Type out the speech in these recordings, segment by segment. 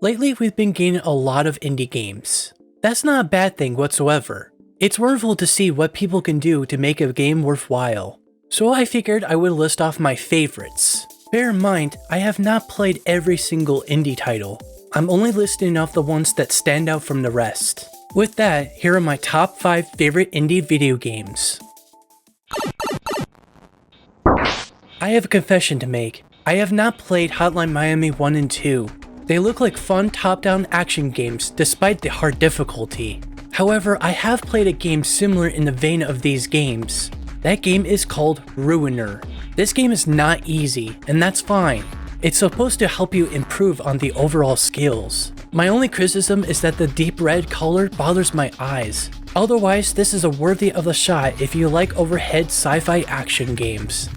Lately, we've been getting a lot of indie games. That's not a bad thing whatsoever. It's wonderful to see what people can do to make a game worthwhile. So I figured I would list off my favorites. Bear in mind, I have not played every single indie title. I'm only listing off the ones that stand out from the rest. With that, here are my top 5 favorite indie video games. I have a confession to make. I have not played Hotline Miami 1 and 2. They look like fun top-down action games despite the hard difficulty. However, I have played a game similar in the vein of these games. That game is called Ruiner. This game is not easy, and that's fine. It's supposed to help you improve on the overall skills. My only criticism is that the deep red color bothers my eyes. Otherwise, this is a worthy of a shot if you like overhead sci-fi action games.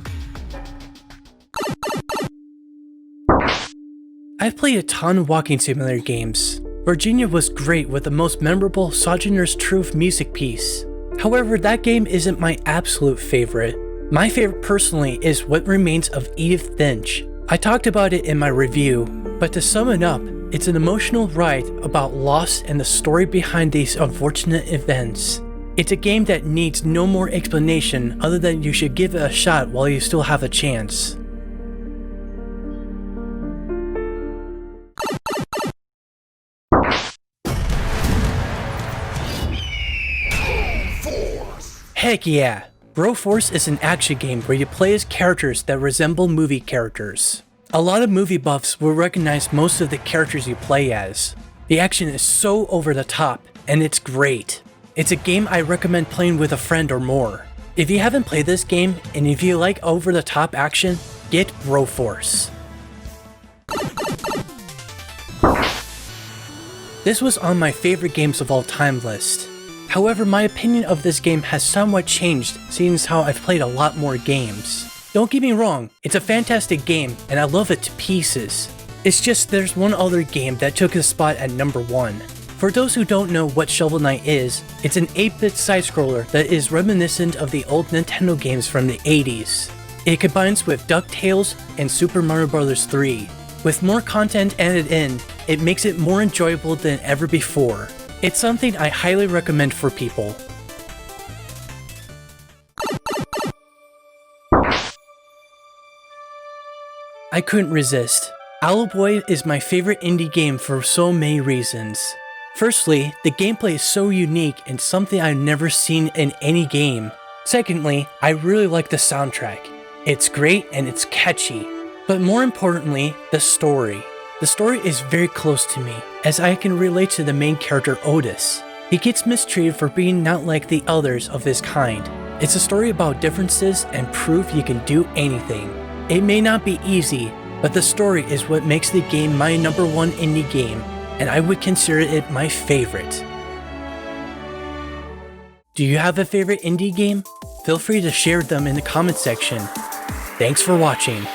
I've played a ton of walking simulator games. Virginia was great with the most memorable Sojourner's Truth music piece. However, that game isn't my absolute favorite. My favorite personally is What Remains of Edith Finch. I talked about it in my review, but to sum it up, it's an emotional ride about loss and the story behind these unfortunate events. It's a game that needs no more explanation other than you should give it a shot while you still have a chance. Heck yeah! Broforce is an action game where you play as characters that resemble movie characters. A lot of movie buffs will recognize most of the characters you play as. The action is so over the top, and it's great. It's a game I recommend playing with a friend or more. If you haven't played this game, and if you like over the top action, get Broforce. This was on my favorite games of all time list. However, my opinion of this game has somewhat changed seeing as how I've played a lot more games. Don't get me wrong, it's a fantastic game and I love it to pieces. It's just there's one other game that took a spot at number 1. For those who don't know what Shovel Knight is, it's an 8-bit side-scroller that is reminiscent of the old Nintendo games from the 80s. It combines with DuckTales and Super Mario Bros. 3. With more content added in, it makes it more enjoyable than ever before. It's something I highly recommend for people. I couldn't resist. Owlboy is my favorite indie game for so many reasons. Firstly, the gameplay is so unique and something I've never seen in any game. Secondly, I really like the soundtrack. It's great and it's catchy. But more importantly, the story. The story is very close to me, as I can relate to the main character Otis. He gets mistreated for being not like the others of his kind. It's a story about differences and proof you can do anything. It may not be easy, but the story is what makes the game my number 1 indie game, and I would consider it my favorite. Do you have a favorite indie game? Feel free to share them in the comment section. Thanks for watching.